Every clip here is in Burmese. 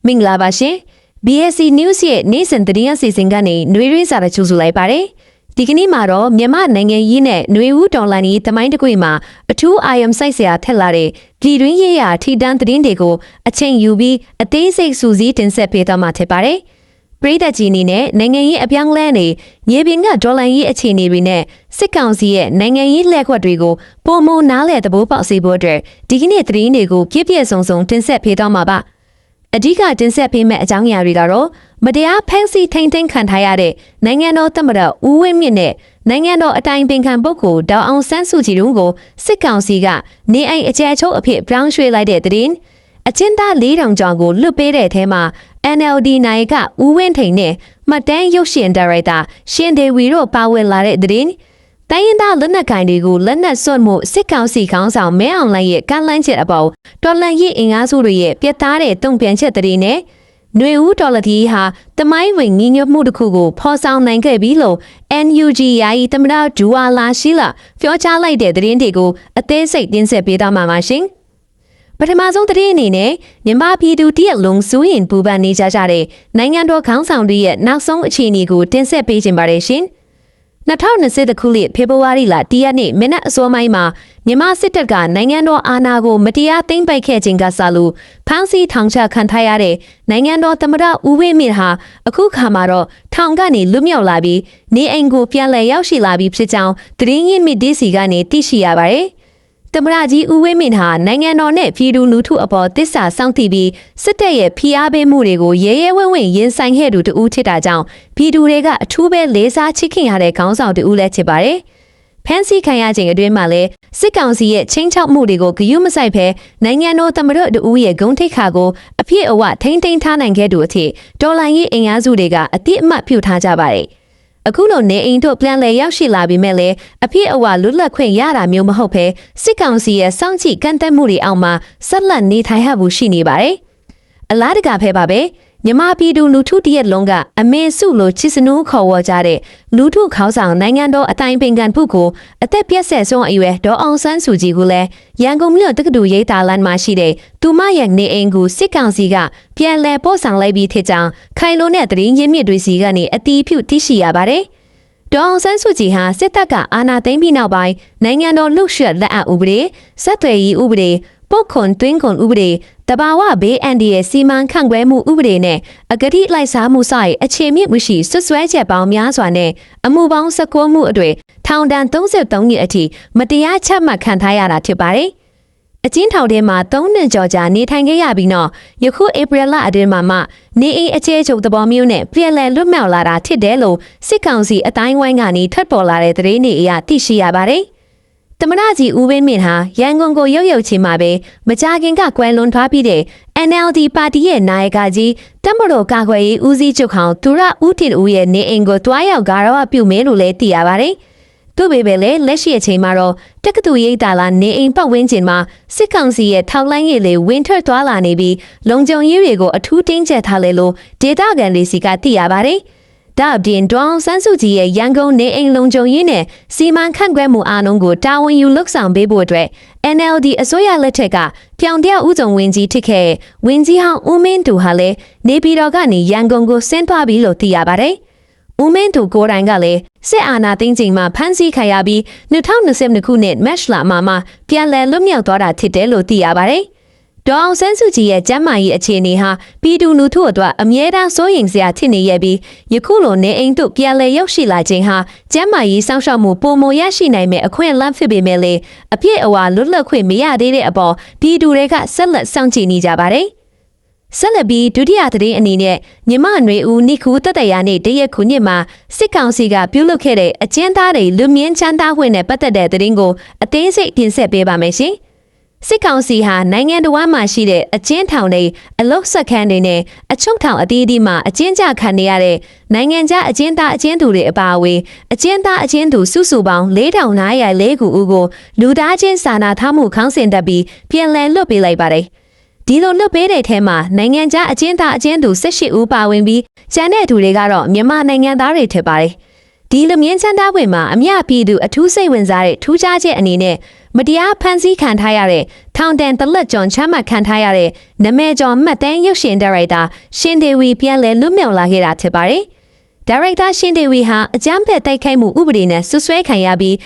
မင်္ဂလာပါရှင် BSC News ရဲ့နေ့စဉ်သတင်းအစီအစဉ်ကနေຫນွေရင်းစာရကြိုဆိုလိုက်ပါတယ်ဒီကနေ့မှာတော့မြန်မာနိုင်ငံရေးနဲ့ຫນွေဦးဒေါ်လာနီသမိုင်းတစ်ခွေမှာအထူးအာရုံစိုက်စရာထက်လာတဲ့ပြည်တွင်းရေးရာထိတန်းသတင်းတွေကိုအချိန်ယူပြီးအသေးစိတ်စူးစီးတင်ဆက်ပေးသွားမှာဖြစ်ပါတယ်ပရိသတ်ကြီးအနေနဲ့နိုင်ငံရေးအပြောင်းလဲနေမြေပြင်ကဒေါ်လာရေးအခြေအနေတွေနဲ့စစ်ကောင်စီရဲ့နိုင်ငံရေးလက်ခွက်တွေကိုပုံမနားလည်သဘောပေါက်စေဖို့အတွက်ဒီကနေ့သတင်းတွေကိုပြည့်ပြည့်စုံစုံတင်ဆက်ပေးသွားမှာပါအဓိကတင်ဆက်ပေးမယ့်အကြောင်းအရာတွေကတော့မတရားဖမ်းဆီးထိန်းသိမ်းခံထားရတဲ့နိုင်ငံတော်သမ္မတဦးဝင်းမြင့်နဲ့နိုင်ငံတော်အတိုင်ပင်ခံပုဂ္ဂိုလ်ဒေါက်အောင်ဆန်းစုကြည်တို့ကိုစစ်ကောင်စီကနေအိမ်အကျယ်ချုပ်အဖြစ်ပြောင်းရွှေ့လိုက်တဲ့သတင်းအကျဉ်းသား4,000ကျော်ကိုလွတ်ပေးတဲ့အထဲမှာ NLD နိုင်ကဦးဝင်းထိန်နဲ့မှတ်တမ်းရုပ်ရှင်ဒါရိုက်တာရှင်ဒေဝီတို့ပါဝင်လာတဲ့သတင်းတိုင်းရင်းသားလက်နက်ကိုင်တွေကိုလက်နက်စွန့်မှုစစ်ကောင်စီခေါင်းဆောင်မဲအောင်လှိုင်ရဲ့ကန့်လန့်ချက်အပေါ်တော်လှန်ရေးအင်အားစုတွေရဲ့ပြတ်သားတဲ့တုံ့ပြန်ချက်တွေနဲ့ຫນွေဦးတော်လှန်ရေးဟာတမိုင်းဝင်ညီညွတ်မှုတစ်ခုကိုဖော်ဆောင်နိုင်ခဲ့ပြီလို့ NUG ယာယီသမ္မတဒူဝါလာရှိလာပြောကြားလိုက်တဲ့သတင်းတွေကိုအသေးစိတ်တင်ဆက်ပေးသွားမှာပါရှင်ပထမဆုံးသတင်းအနေနဲ့မြန်မာပြည်သူတရက်လုံးစိုးရင်ပူပန်နေကြတဲ့နိုင်ငံတော်ခေါင်းဆောင်တွေရဲ့နောက်ဆုံးအခြေအနေကိုတင်ဆက်ပေးခြင်းပါတယ်ရှင်2020ခုနှစ်ဖေဖော်ဝါရီလ1ရက်နေ့မနက်အစောပိုင်းမှာမြန်မာစစ်တပ်ကနိုင်ငံတော်အာဏာကိုမတရားသိမ်းပိုက်ခဲ့ခြင်းကစလို့ဖမ်းဆီးထောင်ချခံထားရတဲ့နိုင်ငံတော်သမ္မတဦးဝင်းမြင့်ဟာအခုခါမှာတော့ထောင်ကနေလွတ်မြောက်လာပြီးနေအိမ်ကိုပြန်လည်ရောက်ရှိလာပြီးဖြစ်ကြောင်းသတင်းရင်းမြစ်ဒေးစီကနေသိရှိရပါတယ်သမ္မတကြီးဦးဝင်းမြင့်ဟာနိုင်ငံတော်နဲ့ပြည်သူလူထုအပေါ်သစ္စာစောင့်သိပြီးစစ်တပ်ရဲ့ဖိအားပေးမှုတွေကိုရဲရဲဝံ့ဝံ့ရင်ဆိုင်ခဲ့သူတဦးဖြစ်တာကြောင့်ပြည်သူတွေကအထူးပဲလေးစားချစ်ခင်ရတဲ့ခေါင်းဆောင်တဦးလည်းဖြစ်ပါတယ်။ဖန်စီခံရခြင်းအတွင်းမှာလည်းစစ်ကောင်စီရဲ့ချင်းချောက်မှုတွေကိုဂရုမစိုက်ဘဲနိုင်ငံတော်သမ္မတတဦးရဲ့ဂုဏ်ထိပ်ခါကိုအပြည့်အဝထိန်းသိမ်းထားနိုင်ခဲ့သူအထိတော်လှန်ရေးအင်အားစုတွေကအတိအမှတ်ပြုထားကြပါတယ်။အခုလိုနေအိမ်တို့ပြန်လည်ရောက်ရှိလာပြီးမဲ့လည်းအဖြစ်အဝလွတ်လပ်ခွင့်ရတာမျိုးမဟုတ်ဘဲစစ်ကောင်စီရဲ့စောင့်ကြည့်ကန့်သတ်မှုတွေအောက်မှာဆက်လက်နေထိုင်ဟပ်ဖို့ရှိနေပါတယ်။အလားတကဖဲပါပဲမြန်မာပြည်သူလူထုတရက်လုံးကအမေစုလိုချစ်စနူးခေါ်ဝေါ်ကြတဲ့လူထုခေါင်းဆောင်နိုင်ငံတော်အတိုင်ပင်ခံပုဂ္ဂိုလ်အသက်ပြည့်ဆက်ဆုံးအရွယ်ဒေါ်အောင်ဆန်းစုကြည်ကလည်းရန်ကုန်မြို့တက္ကသိုလ်ရိပ်သာလမ်းမှာရှိတဲ့သူမရဲ့နေအိမ်ကိုစစ်ကောင်စီကပြန်လည်ပို့ဆောင်လိုက်ပြီးဖြစ်ကြောင်းခိုင်လိုတဲ့သတင်းရင်းမြစ်တွေစီကနေအတီးပြုသိရှိရပါတယ်။ဒေါ်အောင်ဆန်းစုကြည်ဟာစစ်တပ်ကအာဏာသိမ်းပြီးနောက်ပိုင်းနိုင်ငံတော်လှုပ်ရှားလက်အောက်ဥပဒေဆက်သွယ်ရေးဥပဒေပုတ်ခွန်တွင်းခွန်ဥပဒေတဘာဝဘေးအန်ဒီရဲ့စီမံခန့်ခွဲမှုဥပဒေနဲ့အဂတိလိုက်စားမှုဆိုင်အခြေမြင့်မှုရှိဆွဆွဲချက်ပေါင်းများစွာနဲ့အမှုပေါင်း19မှုအတွေ့ထောင်ဒဏ်33နှစ်အထိမတရားချမှတ်ခံထားရတာဖြစ်ပါတယ်။အကျဉ်းထောင်ထဲမှာ3နှစ်ကျော်ကြာနေထိုင်ခဲ့ရပြီးတော့ယခုဧပြီလအတွင်းမှာမှနေအိမ်အခြေချုပ်သဘောမျိုးနဲ့ပြည်လည်လွတ်မြောက်လာတာဖြစ်တယ်လို့စစ်ကောင်စီအတိုင်းဝိုင်းကနေထပ်ပေါ်လာတဲ့သတင်းတွေအရသိရှိရပါတယ်။သမ္မတကြီးဦးဝင်းမြင့်ဟာရန်ကုန်ကိုရုတ်ချင်းမှာပဲမကြာခင်ကကွယ်လွန်သွားပြီးတဲ့ NLD ပါတီရဲ့နာယကကြီးတပ်မတော်ကာကွယ်ရေးဦးစီးချုပ်ခေါင်းသူရဦးထင်ဦးရဲ့နေအိမ်ကိုတွားရောက်ဂါရဝပြုမယ်လို့လည်းသိရပါတယ်။သူ့ပေပဲလည်းလက်ရှိအချိန်မှာတော့တက္ကသိုလ်ရိပ်သာလာနေအိမ်ပတ်ဝန်းကျင်မှာစစ်ကောင်စီရဲ့ထောက်လှမ်းရေးလေဝင်ထွက်သွားလာနေပြီးလုံခြုံရေးတွေကိုအထူးတင်းကျပ်ထားလေလို့ဒေတာကန်လေးစီကသိရပါတယ်။ဒါအပြင်ဒေါ်အောင်ဆန်းစုကြည်ရဲ့ရန်ကုန်နေအိမ်လုံခြုံရေးနဲ့စီမံခန့်ခွဲမှုအားလုံးကိုတာဝန်ယူလှုပ်ဆောင်ပေးဖို့အတွက် NLD အစိုးရလက်ထက်ကပြောင်တရားဥဆောင်ဝင်ကြီးဖြစ်ခဲ့ဝင်ကြီးဟောင်းဦးမင်းသူဟာလည်းနေပြည်တော်ကနေရန်ကုန်ကိုဆင်းသွားပြီလို့သိရပါတယ်။ဦးမင်းသူကိုယ်တိုင်ကလည်းစစ်အာဏာသိမ်းချိန်မှာဖမ်းဆီးခံရပြီး2020ခုနှစ်မတ်လမှာပြန်လည်လွတ်မြောက်သွားတာဖြစ်တယ်လို့သိရပါတယ်။ဒေါ်အောင်ဆန်းစုကြည်ရဲ့ကျန်းမာရေးအခြေအနေဟာပြည်သူလူထုအတွက်အမြဲတမ်းစိုးရိမ်စရာဖြစ်နေရပြီးယခုလိုနေအိမ်တို့ပြန်လည်ရောက်ရှိလာခြင်းဟာကျန်းမာရေးစောင့်ရှောက်မှုပုံမရရှိနိုင်မဲ့အခွင့်အလမ်းဖြစ်ပေမဲ့လေအပြည့်အဝလွတ်လပ်ခွင့်မရသေးတဲ့အပေါ်ပြည်သူတွေကဆက်လက်စောင့်ကြည့်နေကြပါတယ်။ဆက်လက်ပြီးဒုတိယသတင်းအနေနဲ့မြန်မာနွေဦးနိခုတက်တရာနေ့တရက်ခုနှစ်မှာစစ်ကောင်စီကပြုလုပ်ခဲ့တဲ့အကျဉ်းသားတွေလူမြင့်ချမ်းသာခွင့်နဲ့ပတ်သက်တဲ့သတင်းကိုအသေးစိတ်တင်ဆက်ပေးပါမယ်ရှင်။စစ်ကောင်စီဟာနိုင်ငံတော်မှာရှိတဲ့အကျဉ်းထောင်တွေအလုတ်ဆက်ခန်းတွေနဲ့အချုပ်ထောင်အသီးသီးမှာအကျဉ်းချခံနေရတဲ့နိုင်ငံခြားအကျဉ်းသားအကျဉ်းသူတွေအပါအဝင်အကျဉ်းသားအကျဉ်းသူစုစုပေါင်း4,904ခုဦးကိုလူသားချင်းစာနာထားမှုခေါင်းစဉ်တက်ပြီးပြန်လည်လွတ်ပေးလိုက်ပါတယ်။ဒီလိုလွတ်ပေးတဲ့ထဲမှာနိုင်ငံခြားအကျဉ်းသားအကျဉ်းသူ18ဦးပါဝင်ပြီးကျန်တဲ့သူတွေကတော့မြန်မာနိုင်ငံသားတွေဖြစ်ပါတယ်။ ဒီလူမြင့်ချမ်းသာခွင့်မှာအမြပြည်သူအထူးစိတ်ဝင်စားတဲ့ထူးခြားချက်အနေနဲ့မတရားဖန်ဆီးခံထားရတဲ့ထောင်တန်တလက်ကြော်ချမှတ်ခံထားရတဲ့နမဲကျော်မှတ်တမ်းရုပ်ရှင်ဒါရိုက်တာရှင်ဒေဝီပြန်လည်လွတ်မြောက်လာခဲ့တာဖြစ်ပါတယ်။ဒါရိုက်တာရှင်ဒေဝီဟာအကြမ်းဖက်တိုက်ခိုက်မှုဥပဒေနဲ့ဆွဆွဲခံရပြီး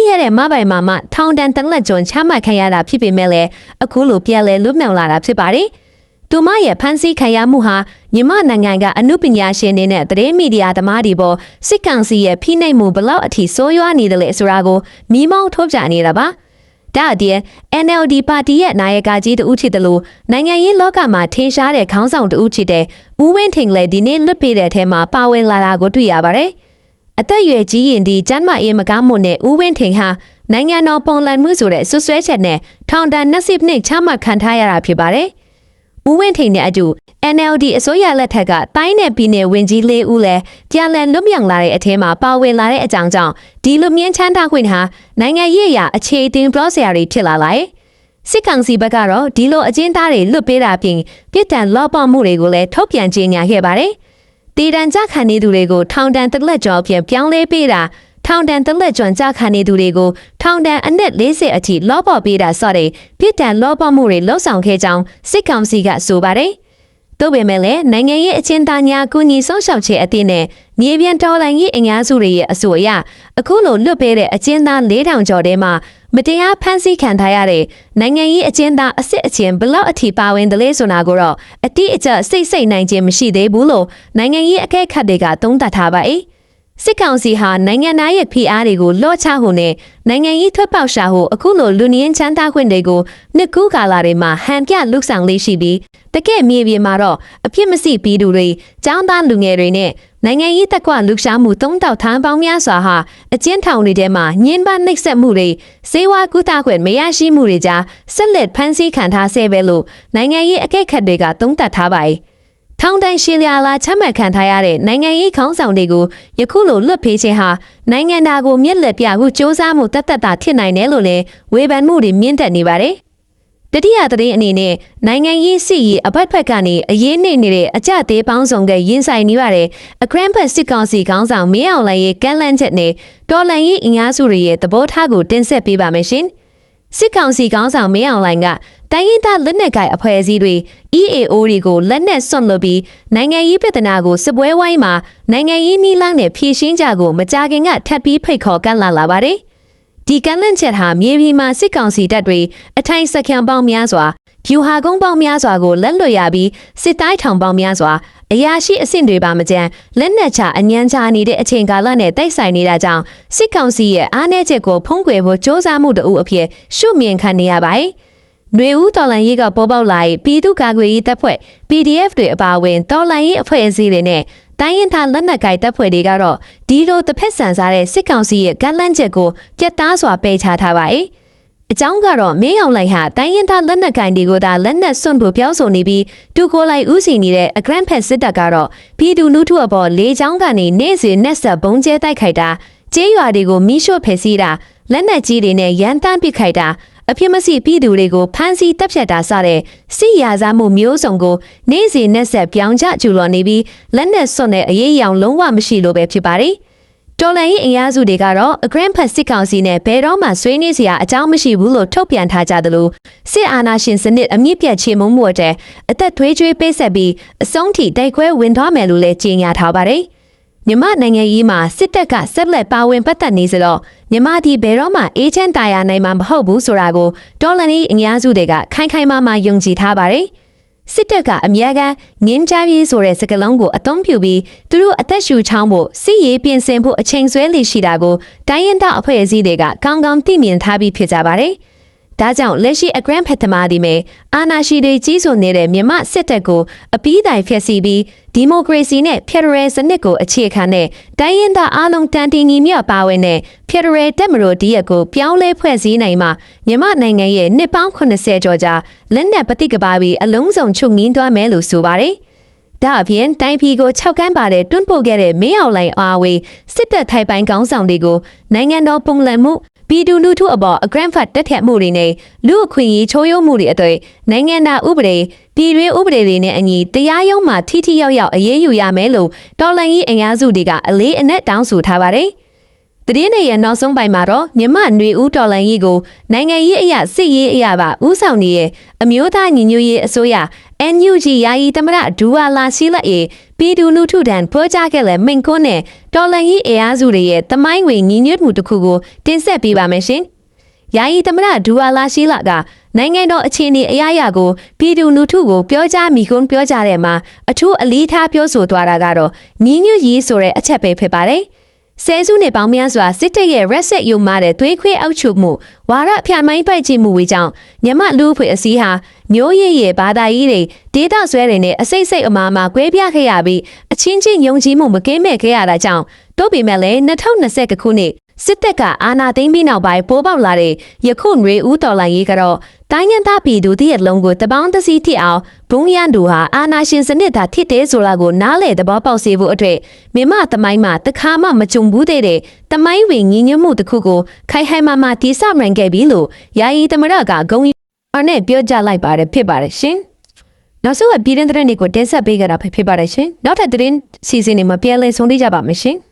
ရတဲ့မပိုင်မှာမှထောင်တန်တလက်ကြော်ချမှတ်ခံရတာဖြစ်ပေမဲ့လည်းအခုလိုပြန်လည်လွတ်မြောက်လာတာဖြစ်ပါတယ်။သူမရဲ့ဖန်ဆီးခံရမှုဟာညီမနိုင်ငံကအမှုပညာရှင်တွေနဲ့သတင်းမီဒီယာသမားတွေပေါ်စစ်ကောင်စီရဲ့ဖိနှိပ်မှုဘလောက်အထိဆိုးရွားနေတယ်လဲဆိုတာကိုမီးမောင်းထုတ်ပြနေတာပါ။ဒါအပြင် NLD ပါတီရဲ့နာယကကြီးတဦးဖြစ်တယ်လို့နိုင်ငံရေးလောကမှာထင်ရှားတဲ့ခေါင်းဆောင်တဦးဖြစ်တဲ့ဦးဝင်းထင်လည်းဒီနေ့လွတ်ပေးတဲ့အထဲမှာပါဝင်လာတာကိုတွေ့ရပါတယ်။အသက်အရွယ်ကြီးရင်ဒီကျန်းမာရေးမကောင်းမှုနဲ့ဦးဝင်းထင်ဟာနိုင်ငံတော်ပုံလန်မှုဆိုတဲ့ဆွဆွဲချက်နဲ့ထောင်ဒဏ်20နှစ်ချမှတ်ခံထားရတာဖြစ်ပါတယ်။ဦးဝင်းထင်နဲ့အတူ NLD အစိုးရလက်ထက်ကတိုင်းနယ်ပြည်နယ်ဝင်ကြီး၄ဦးလည်းပြန်လည်လွတ်မြောက်လာတဲ့အထဲမှာပါဝင်လာတဲ့အကြောင်းကြောင့်ဒီလူမြင့်ချမ်းသာခွင့်ဟာနိုင်ငံရေးအရာအခြေအတင်ပရော့ဆရာတွေဖြစ်လာလိုက်စစ်ကောင်စီဘက်ကတော့ဒီလိုအကျဉ်းသားတွေလွတ်ပေးတာပြင်ပြစ်ဒဏ်လော့ပေါမှုတွေကိုလည်းထုတ်ပြန်ကြေညာခဲ့ပါတယ်။တည်တံကြခံနေသူတွေကိုထောင်ဒဏ်တစ်လက်ကျော်ပြန်ပြောင်းလဲပေးတာထောင်ဒဏ်တစ်လက်ကျော်ကြခံနေသူတွေကိုထောင်ဒဏ်အနက်40အထိလော့ပေါပေးတာဆိုတဲ့ပြစ်ဒဏ်လော့ပေါမှုတွေလှုပ်ဆောင်ခဲ့ကြောင်းစစ်ကောင်စီကဆိုပါတယ်။တို့ပေမဲ့လည်းနိုင်ငံရေးအကျဉ်းသားများကူညီဆောင်ရှောက်ခြင်းအသင်းနဲ့မြေပြင်တော်လှန်ရေးအင်အားစုတွေရဲ့အဆိုအရအခုလိုလွတ်ပေးတဲ့အကျဉ်းသား4000ကျော်ထဲမှာမတရားဖမ်းဆီးခံထားရတဲ့နိုင်ငံရေးအကျဉ်းသားအစစ်အချင်းဘလောက်အထိပါဝင်တယ်လဲဆိုတာကိုတော့အတိအကျစိတ်နိုင်ခြင်းမရှိသေးဘူးလို့နိုင်ငံရေးအကဲခတ်တွေကသုံးသပ်ထားပါ၏စစ်ကောင်စီဟာနိုင်ငံသားရဲ့ဖိအားတွေကိုလော့ချဖို့နဲ့နိုင်ငံရေးထွက်ပေါက်ရှာဖို့အခုလိုလူနည်းချမ်းသာခွင့်တွေကိုနှစ်ကူးကာလတွေမှာဟန်ပြလုဆောင်လေးရှိပြီးတကယ့်မြေပြင်မှာတော့အဖြစ်မရှိပြီးသူတွေចောင်းသားလူငယ်တွေနဲ့နိုင်ငံရေးတက်ကွလူရှားမှု3000ထန်းပေါင်းများစွာဟာအကျဉ်းထောင်တွေထဲမှာညှဉ်းပန်းနှိပ်စက်မှုတွေစေဝါကုသခွင့်မရရှိမှုတွေကြားဆက်လက်ဖမ်းဆီးခံထားဆဲပဲလို့နိုင်ငံရေးအကဲခတ်တွေကသုံးသပ်ထားပါတယ်ထောင်တန်းရှည်လျာလာချမှတ်ခံထားရတဲ့နိုင်ငံရေးခေါင်းဆောင်တွေကိုယခုလိုလွတ်ဖေးခြင်းဟာနိုင်ငံသားကိုမျက်လက်ပြမှုစ조사မှုတတ်တာဖြစ်နိုင်တယ်လို့လည်းဝေဖန်မှုတွေမြင့်တက်နေပါတယ်။တတိယသတင်းအနေနဲ့နိုင်ငံရေးစီရေးအဖက်ဖက်ကနေအရေးနေနေတဲ့အကြသေးပေါင်းစုံကရင်ဆိုင်နေရတဲ့အဂရန်ဖက်စစ်ကောင်စီခေါင်းဆောင်မင်းအောင်လှိုင်ရဲ့ကန့်လန့်ချက်နဲ့တော်လှန်ရေးအင်အားစုတွေရဲ့သဘောထားကိုတင်ဆက်ပေးပါမယ်ရှင်။စစ်ကောင်စီခေါင်းဆောင်မင်းအောင်လှိုင်ကတိုင်းရင်းသားလက်နက်ကိုင်အဖွဲ့အစည်းတွေ EAO တွေကိုလက်နက်စွန့်လွှတ်ပြီးနိုင်ငံရေးပြည်ထနာကိုစစ်ပွဲဝိုင်းမှာနိုင်ငံရေးနည်းလမ်းနဲ့ဖြည့်ရှင်းကြကိုမကြာခင်ကထပ်ပြီးဖိတ်ခေါ်ကန့်လန့်လာပါတယ်။ဒီကန့်လန့်ချက်ဟာမြေပြင်မှာစစ်ကောင်စီတပ်တွေအထိုင်စခန်းပေါင်းများစွာဖြူဟာကုန်းပေါင်းများစွာကိုလက်လွတ်ရပြီးစစ်တိုင်းထောင်ပေါင်းများစွာအရာရှိအဆင့်တွေပါမကျန်လက်နက်ချအညံချနေတဲ့အချိန်ကာလနဲ့တိုက်ဆိုင်နေတာကြောင့်စစ်ကောင်စီရဲ့အားနည်းချက်ကိုဖုံးကွယ်ဖို့စ조사မှုတအုပ်အဖြစ်ရှုမြင်ခံနေရပါတယ်။နွေဦးတော်လှန်ရေးကပေါ်ပေါက်လာပြည်သူ့ကာကွယ်ရေးတပ်ဖွဲ့ PDF တွေအပါအဝင်တော်လှန်ရေးအဖွဲ့အစည်းတွေနဲ့တိုင်းရင်းသားလက်နက်ကိုင်တပ်ဖွဲ့တွေကတော့ဒီလိုတစ်ဖက်ဆန်စားတဲ့စစ်ကောင်စီရဲ့ကန့်လန့်ချက်ကိုပြတ်သားစွာပယ်ချထားပါတယ်။အကြောင်းကတော့မင်းအောင်လှိုင်ဟာတိုင်းရင်းသားလက်နက်ကိုင်တွေကိုသာလက်နက်စွန့်ဖို့ပြောဆိုနေပြီးတူကိုလိုက်ဦးစီနေတဲ့အဂရန်ဖက်စစ်တပ်ကတော့ပြည်သူလူထုအပေါ်လေးချောင်းကနေနေ့စဉ်နဲ့ဆက်ဘုံကျဲတိုက်ခိုက်တာကျေးရွာတွေကိုမိရှို့ဖယ်စီးတာလက်နက်ကြီးတွေနဲ့ရန်တမ်းပစ်ခိုက်တာအဖြစ်မရှိပြည်သူတွေကိုဖမ်းဆီးတပ်ဖြတ်တာစတဲ့စစ်ရာဇမှုမျိုးစုံကိုနေ့စဉ်နဲ့ဆက်ပြောင်းကျကျူလော်နေပြီးလက်နက်စွန့်တဲ့အရေးအယောင်လုံးဝမရှိလို့ပဲဖြစ်ပါတယ်။တော်လှန်ရေးအင်အားစုတွေကတော့အဂရန်ဖက်စစ်ကောင်စီနဲ့ဘယ်တော့မှဆွေးနွေးစရာအကြောင်းမရှိဘူးလို့ထုတ်ပြန်ထားကြတယ်လို့စစ်အာဏာရှင်စနစ်အမြင့်ပြတ်ချေမှုန်းမှုတဲ့အသက်သွေးကြွေးပေးဆက်ပြီးအဆုံးထိတိုက်ခွဲဝင်သွားမယ်လို့လည်းကြေညာထားပါတယ်။မြန်မာနိုင်ငံရေးမှာစစ်တပ်ကဆက်လက်ပါဝင်ပတ်သက်နေစတော့မြန်မာဒီဘယ်တော့မှအေးချမ်းတာယာနိုင်မှာမဟုတ်ဘူးဆိုတာကိုတော်လှန်ရေးအင်အားစုတွေကခိုင်ခိုင်မာမာယုံကြည်ထားပါတယ်။စစ်တပ်ကအမြဲတမ်းငင်းချရေးဆိုတဲ့စကားလုံးကိုအသုံးပြုပြီးသူတို့အသက်ရှူချောင်းဖို့စစ်ရေးပြင်ဆင်ဖို့အချိန်ဆွဲလိရှိတာကိုတိုင်းရင်းသားအဖွဲ့အစည်းတွေကကောင်းကောင်းသိမြင်ထားပြီးဖြစ်ကြပါတယ်။ဒါကြောင့်လက်ရှိအဂရန်ဖက်သမားတွေမဲ့အာဏာရှိတွေကြီးစိုးနေတဲ့မြန်မာစစ်တပ်ကိုအပီးတိုင်ဖျက်ဆီးပြီးဒီမိုကရေစီနဲ့ဖက်ဒရယ်စနစ်ကိုအခြေခံတဲ့တိုင်းရင်းသားအားလုံးတန်တီညီမျှပါဝင်တဲ့ဖက်ဒရယ်တပ်မတော်တရက်ကိုပြောင်းလဲဖွဲ့စည်းနိုင်မှမြန်မာနိုင်ငံရဲ့နှစ်ပေါင်း80ကျော်ကြာလက်နက်ပဋိကပါပြီးအလုံးစုံချုပ်ငင်းသွားမယ်လို့ဆိုပါတယ်။ဒါအပြင်တိုင်းပြည်ကို6ကန်းပါတဲ့တွန်းပို့ခဲ့တဲ့မင်းအောင်လှိုင်အားဝေးစစ်တပ်ထိုင်ပိုင်းကောင်းဆောင်တွေကိုနိုင်ငံတော်ပုံလန်မှုပြည်သူလူထုအပေါ်အဂရန်ဖတ်တက်ထက်မှုတွေနဲ့လူအခွင့်အရေးချိုးယုံမှုတွေအတွေ့နိုင်ငံသားဥပဒေပြည်တွင်းဥပဒေတွေနဲ့အညီတရားရုံးမှာထိထိရောက်ရောက်အရေးယူရမယ်လို့တော်လှန်ရေးအင်အားစုတွေကအလေးအနက်တောင်းဆိုထားပါတယ်။ သတင်းတွေရဲ့နောက်ဆုံးပိုင်းမှာတော့မြမနွေဦးတော်လန်ကြီးကိုနိုင်ငံရေးအရာစစ်ရေးအရာပါဦးဆောင်နေရဲ့အမျိုးသားညီညွတ်ရေးအစိုးရ NUG ယာယီသမရဒူဝါလာရှိလက်၏ပြည်သူလူထုတန်းဖော်ကြခဲ့တဲ့မိန့်ခွန်းနဲ့တော်လန်ကြီးအင်အားစုတွေရဲ့တမိုင်းဝင်ညီညွတ်မှုတစ်ခုကိုတင်ဆက်ပေးပါမယ်ရှင်။ယာယီသမရဒူဝါလာရှိလကနိုင်ငံတော်အခြေအနေအရာကိုပြည်သူလူထုကိုပြောကြားမိခွန်းပြောကြားတဲ့မှာအထူးအလေးထားပြောဆိုသွားတာကတော့ညီညွတ်ရေးဆိုတဲ့အချက်ပဲဖြစ်ပါတယ်။ဆဲစုနှစ်ပေါင်းများစွာစစ်တပ်ရဲ့ရက်ဆက်ယုံမာတဲ့သွေးခွေးအောက်ချုပ်မှုဝါရဖျားမိုင်းပိုက်ခြင်းမှုဝေကြောင့်မြမလူအဖွဲ့အစည်းဟာမျိုးရည်ရဲ့ဘာသာရေးတွေဒေသဆွဲတွေနဲ့အစိတ်စိတ်အမားမှာကွဲပြားခဲ့ရပြီးအချင်းချင်းယုံကြည်မှုမကင်းမဲ့ခဲ့ရတာကြောင့်တို့ပေမဲ့လည်း2020ခုနှစ်စစ်တပ်ကအာဏာသိမ်းပြီးနောက်ပိုင်းပေါ်ပေါက်လာတဲ့ယခုနွေဦးတော်လှန်ရေးကတော့တိုင်းရင်းသားပြည်သူတရက်လုံးကိုတပေါင်းတစည်းဖြစ်အောင်ဘုံရန်သူဟာအာဏာရှင်စနစ်သာဖြစ်တဲ့ဆိုတာကိုနားလည်သဘောပေါက်စေဖို့အတွက်မြမသမိုင်းမှာတခါမှမကြုံဘူးတဲ့တမိုင်းဝင်ညီညွတ်မှုတစ်ခုကိုခိုင်ခိုင်မာမာတည်ဆောက်နိုင်ခဲ့ပြီလို့ယာယီသမရကဂုဏ်ယူအားနဲ့ပြောကြားလိုက်ပါတယ်ဖြစ်ပါတယ်ရှင်။နောက်ဆုံးပြည်တွင်းသတင်းတွေကိုတင်ဆက်ပေးကြတာဖြစ်ပါတယ်ရှင်။နောက်ထပ်သတင်းစီစဉ်တွေမှာပြန်လည်ဆုံတွေ့ကြပါမယ်ရှင်။